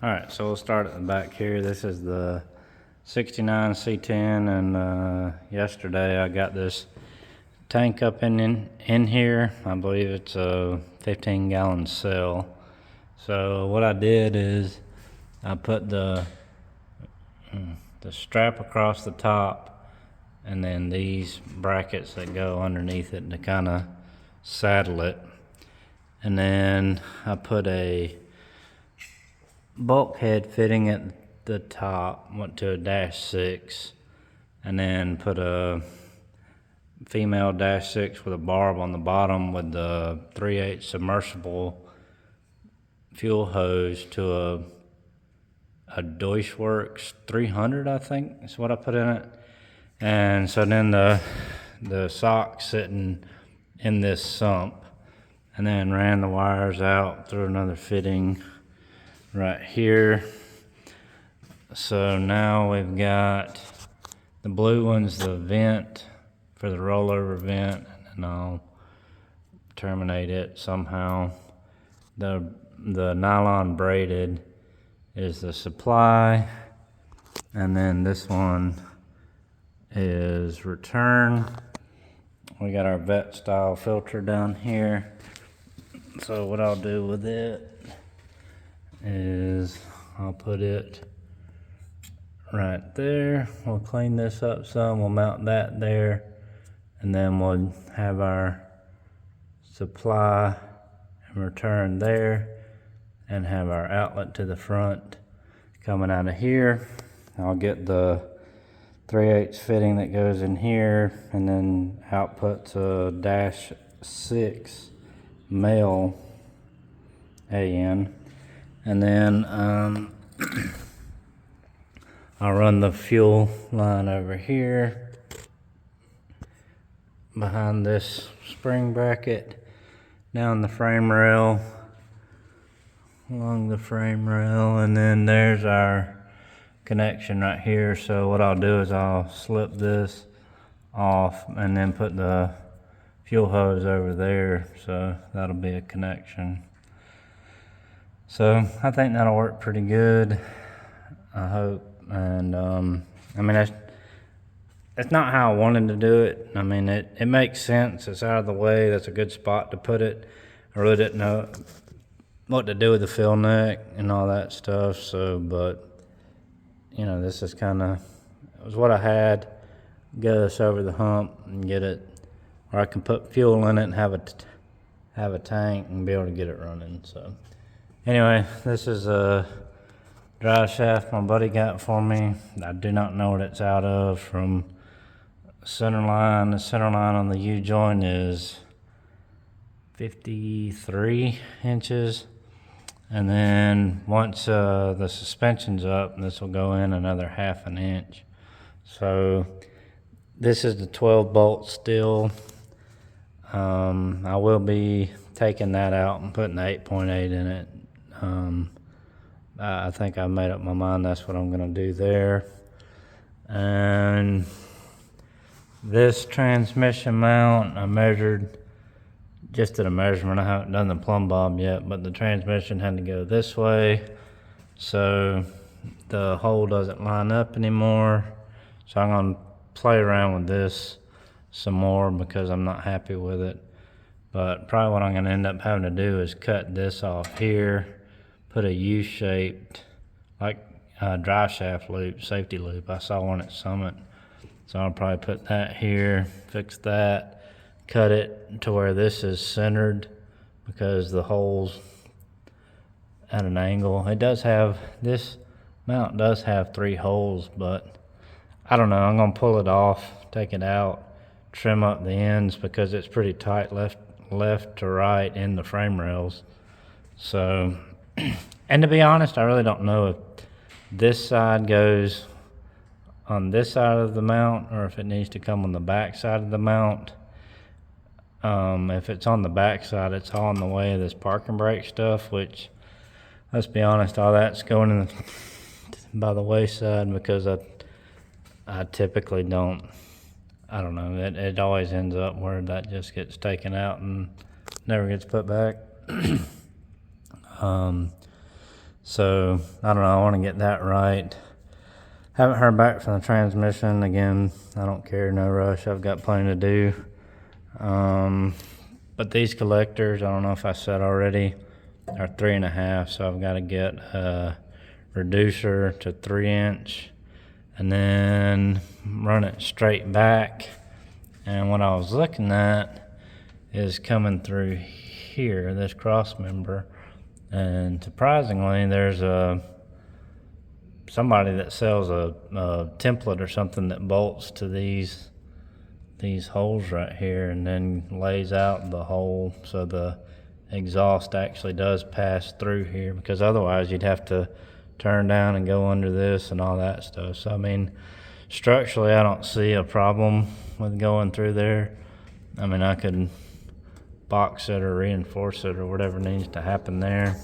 Alright, so we'll start at the back here. This is the 69 C-10, and yesterday I got this tank up in here. I believe it's a 15-gallon cell. So what I did is I put the strap across the top, and then these brackets that go underneath it to kind of saddle it. And then I put a bulkhead fitting at the top, went to a -6, and then put a female -6 with a barb on the bottom with the 3/8 submersible fuel hose to a Deutschwerks 300, I think is what I put in it. And so then the sock sitting in this sump, and then ran the wires out through another fitting right here. So now we've got the blue one's the vent for the rollover vent, and I'll terminate it somehow. The nylon braided is the supply, and then this one is return. We got our vet style filter down here. So what I'll do with it is I'll put it right there. We'll clean this up some, we'll mount that there, and then we'll have our supply and return there, and have our outlet to the front coming out of here. I'll get the 3/8 fitting that goes in here, and then output to -6 male AN. And then I'll run the fuel line over here behind this spring bracket, down the frame rail, along the frame rail, and then there's our connection right here. So what I'll do is I'll slip this off and then put the fuel hose over there, so that'll be a connection. So I think that'll work pretty good, I hope. And I mean, it's not how I wanted to do it. I mean, it makes sense. It's out of the way. That's a good spot to put it. I really didn't know what to do with the fill neck and all that stuff. So, but you know, this is kind of, it was what I had. Get us over the hump and get it, or I can put fuel in it and have a tank and be able to get it running. So anyway, this is a drive shaft my buddy got for me. I do not know what it's out of. From center line, the center line on the U-joint is 53 inches. And then once the suspension's up, this will go in another ½ inch. So this is the 12 bolt still. I will be taking that out and putting the 8.8 in it. I think I made up my mind that's what I'm gonna do there. And this transmission mount, I measured, just did a measurement. I haven't done the plumb bob yet, but the transmission had to go this way, so the hole doesn't line up anymore. So I'm gonna play around with this some more because I'm not happy with it. But probably what I'm gonna end up having to do is cut this off here, put a U-shaped, like drive shaft loop, safety loop. I saw one at Summit. So I'll probably put that here, fix that, cut it to where this is centered because the hole's at an angle. It does have, this mount does have 3 holes, but I don't know. I'm gonna pull it off, take it out, trim up the ends because it's pretty tight left to right in the frame rails. So, and to be honest, I really don't know if this side goes on this side of the mount or if it needs to come on the back side of the mount. If it's on the back side, it's all in the way of this parking brake stuff, which, let's be honest, all that's going in by the wayside because I typically don't, I don't know, it always ends up where that just gets taken out and never gets put back. So I don't know, I want to get that right. Haven't heard back from the transmission. Again, I don't care, no rush. I've got plenty to do. But these collectors, I don't know if I said already, are 3.5, so I've got to get a reducer to 3" and then run it straight back. And what I was looking at is coming through here, this cross member, and surprisingly there's somebody that sells a template or something that bolts to these holes right here and then lays out the hole so the exhaust actually does pass through here, because otherwise you'd have to turn down and go under this and all that stuff. So I mean, structurally I don't see a problem with going through there. I mean, I could box it or reinforce it or whatever needs to happen there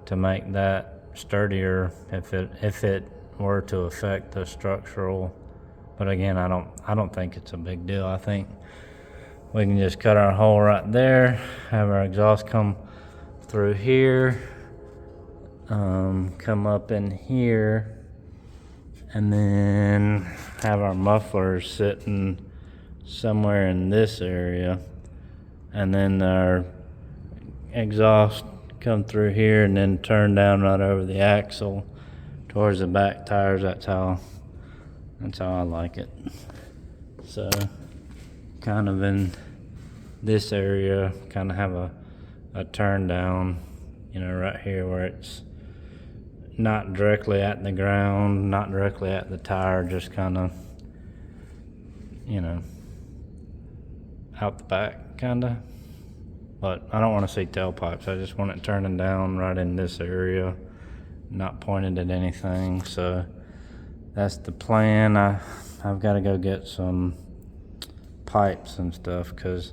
to make that sturdier if it were to affect the structural. But again, I don't think it's a big deal. I think we can just cut our hole right there, have our exhaust come through here, come up in here, and then have our mufflers sitting somewhere in this area, and then our exhaust come through here and then turn down right over the axle towards the back tires. That's how I like it. So kind of in this area, kind of have a turn down, right here where it's not directly at the ground, not directly at the tire, just kind of, out the back, kind of. But I don't want to see tailpipes. I just want it turning down right in this area, not pointed at anything. So that's the plan. I've got to go get some pipes and stuff, because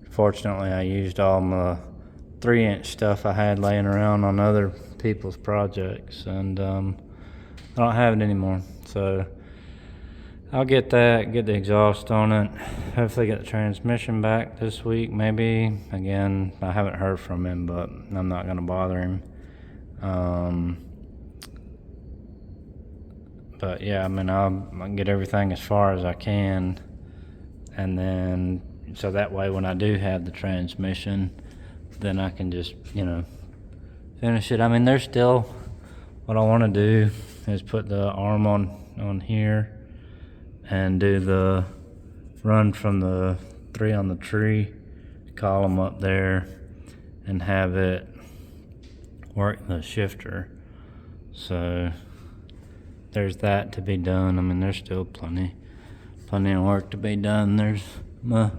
fortunately I used all my 3" stuff I had laying around on other people's projects, and I don't have it anymore. So I'll get that, get the exhaust on it, hopefully get the transmission back this week, maybe. Again, I haven't heard from him, but I'm not going to bother him. But yeah, I mean, I'll get everything as far as I can, and then so that way when I do have the transmission, then I can just, finish it. I mean, there's still, what I want to do is put the arm on here and do the run from the 3 on the tree column up there and have it work the shifter. So there's that to be done. I mean, there's still plenty of work to be done. There's my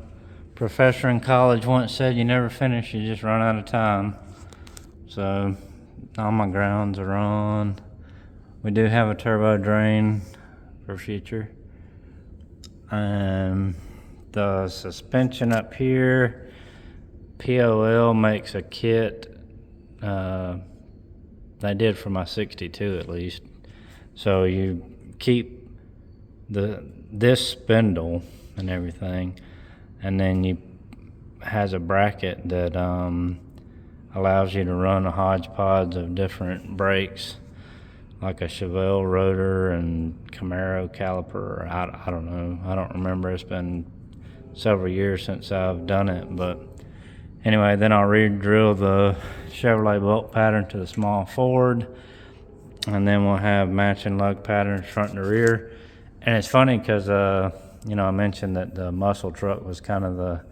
professor in college once said, you never finish, you just run out of time. So all my grounds are on. We do have a turbo drain for future. The suspension up here, POL makes a kit. They did for my 62 at least. So you keep this spindle and everything, and then you has a bracket that allows you to run a hodgepodge of different brakes, like a Chevelle rotor and Camaro caliper. I don't know. I don't remember. It's been several years since I've done it. But anyway, then I'll re-drill the Chevrolet bolt pattern to the small Ford, and then we'll have matching lug patterns front to rear. And it's funny because, I mentioned that the muscle truck was kind of the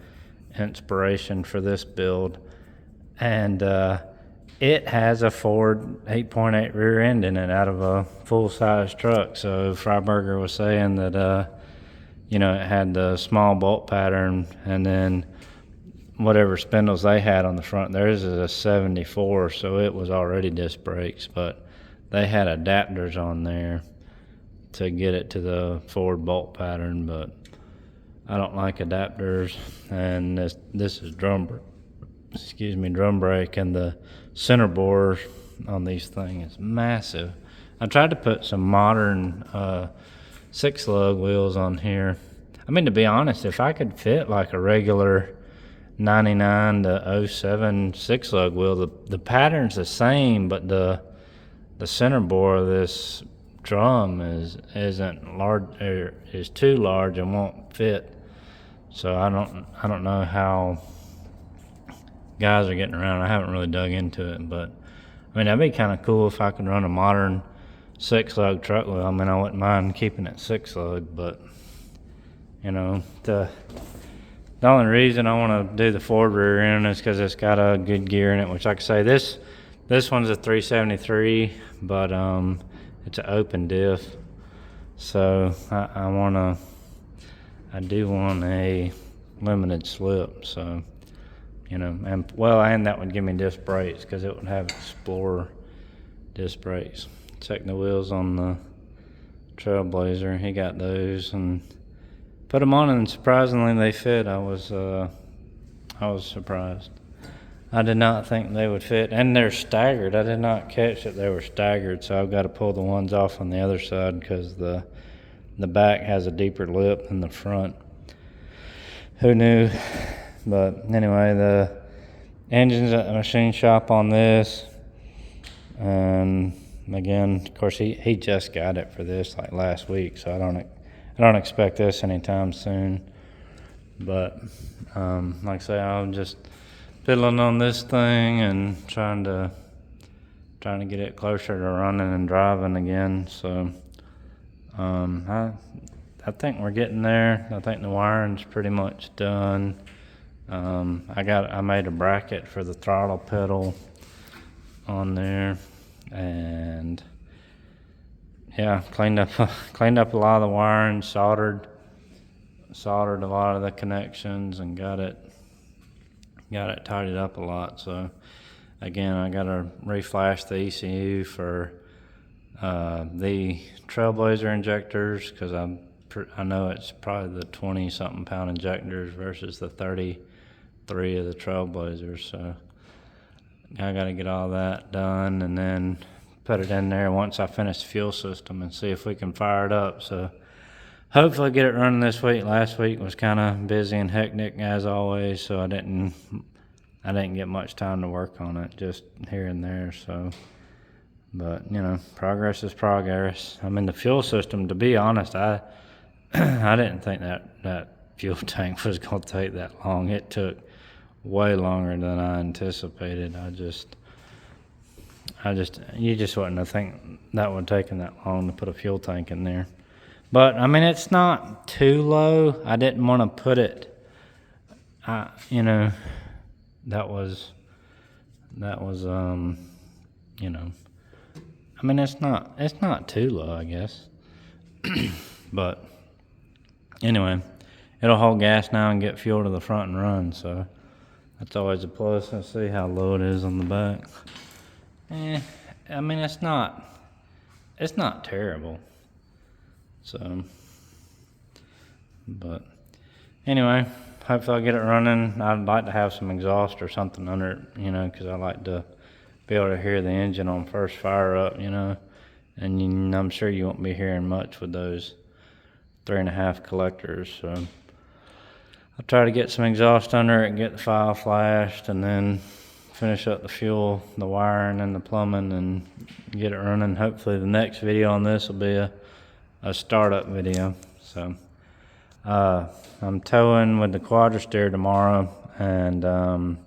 inspiration for this build. And it has a Ford 8.8 rear end in it out of a full-size truck. So Freiberger was saying that, it had the small bolt pattern, and then whatever spindles they had on the front. Theirs is a 74, so it was already disc brakes, but they had adapters on there to get it to the Ford bolt pattern, but I don't like adapters. And this is drum brake, and the center bore on these things is massive. I tried to put some modern 6-lug wheels on here. I mean, to be honest, if I could fit like a regular 99 to 07 6-lug wheel, the pattern's the same, but the the center bore of this drum isn't large, or is too large and won't fit. So I don't know how guys are getting around. I haven't really dug into it, but I mean, that'd be kind of cool if I could run a modern 6-lug truck. Well, I mean, I wouldn't mind keeping it 6-lug, but you know, the only reason I want to do the Ford rear end is because it's got a good gear in it, which, like I say, this one's a 373, but it's an open diff. So I do want a limited slip. So, you know, and that would give me disc brakes because it would have Explorer disc brakes. Checking the wheels on the Trailblazer, he got those and put them on, and surprisingly they fit. I was surprised. I did not think they would fit, and they're staggered. I did not catch that they were staggered, so I've got to pull the ones off on the other side because the back has a deeper lip than the front. Who knew? But anyway, the engine's at the machine shop on this, and again, of course, he just got it for this like last week, so I don't expect this anytime soon. But like I say, I'm just fiddling on this thing and trying to get it closer to running and driving again. So I think we're getting there. I think the wiring's pretty much done. I made a bracket for the throttle pedal on there, and yeah, cleaned up a lot of the wiring, soldered a lot of the connections, and got it tidied up a lot. So again, I got to reflash the ECU for the Trailblazer injectors, because I know it's probably the 20-something pound injectors versus the 33 of the Trailblazers. So I got to get all that done and then put it in there once I finish the fuel system and see if we can fire it up. So hopefully get it running this week. Last week was kind of busy and hectic as always, so I didn't get much time to work on it, just here and there. So, but you know, progress is progress. I mean, the fuel system, to be honest, I didn't think that fuel tank was going to take that long. It took way longer than I anticipated. You just wouldn't have think that would have taken that long to put a fuel tank in there. But I mean, it's not too low. I didn't want to put it, you know, that was, you know, I mean, it's not too low, I guess. But anyway, it'll hold gas now and get fuel to the front and run. So that's always a plus. Let's see how low it is on the back. I mean, it's not terrible. So, but anyway, hopefully I'll get it running. I'd like to have some exhaust or something under it, you know, because I like to be able to hear the engine on first fire up, you know. And I'm sure you won't be hearing much with those 3.5 collectors. So I'll try to get some exhaust under it and get the file flashed, and then finish up the fuel, the wiring, and the plumbing, and get it running. Hopefully the next video on this will be a startup video. So I'm towing with the Quadra-Steer tomorrow, and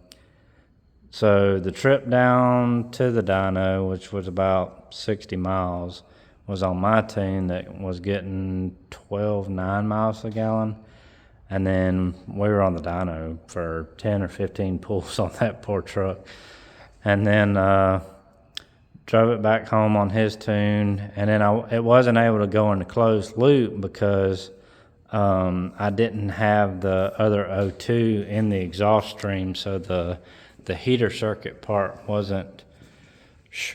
so the trip down to the dyno, which was about 60 miles, was on my team that was getting 12.9 miles a gallon. And then we were on the dyno for 10 or 15 pulls on that poor truck. And then drove it back home on his tune. And then it wasn't able to go into closed loop because I didn't have the other O2 in the exhaust stream. So the heater circuit part wasn't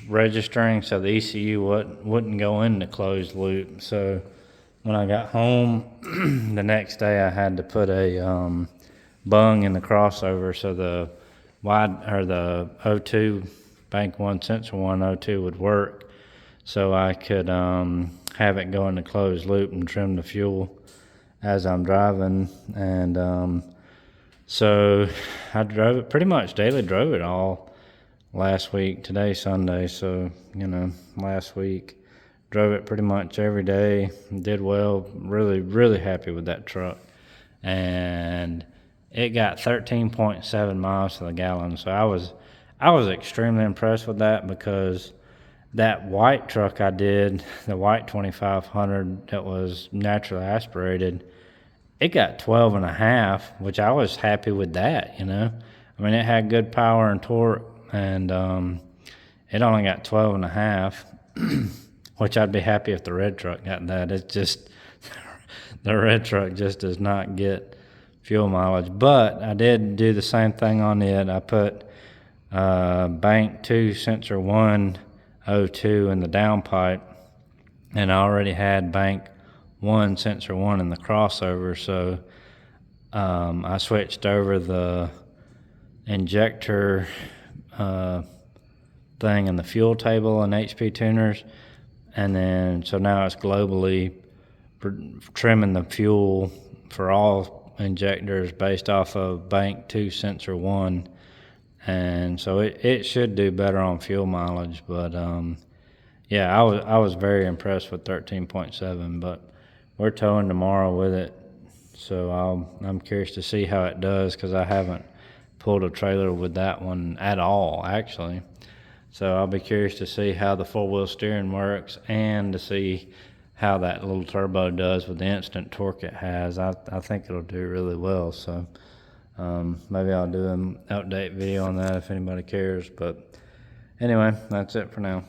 registering. So the ECU wouldn't go into closed loop. So when I got home the next day, I had to put a bung in the crossover so the O2 bank 1 sensor 1 O2 would work, so I could have it go into closed loop and trim the fuel as I'm driving. And so I drove it pretty much daily, drove it all last week. Today's Sunday, so, you know, last week. Drove it pretty much every day, did well, really, really happy with that truck. And it got 13.7 miles to the gallon, so I was extremely impressed with that, because that white truck I did, the white 2500 that was naturally aspirated, it got 12 and a half, which I was happy with that, you know. I mean, it had good power and torque, and it only got 12 and a half, which I'd be happy if the red truck got that. It's just, the red truck just does not get fuel mileage. But I did do the same thing on it. I put bank 2 sensor 102 in the downpipe, and I already had bank 1 sensor 1 in the crossover, so I switched over the injector thing in the fuel table in HP tuners, and then so now it's globally trimming the fuel for all injectors based off of bank 2 sensor 1, and so it should do better on fuel mileage. But yeah, I was very impressed with 13.7, but we're towing tomorrow with it, so I'm curious to see how it does, because I haven't pulled a trailer with that one at all, actually. So I'll be curious to see how the 4-wheel steering works, and to see how that little turbo does with the instant torque it has. I think it'll do really well, so maybe I'll do an update video on that if anybody cares. But anyway, that's it for now.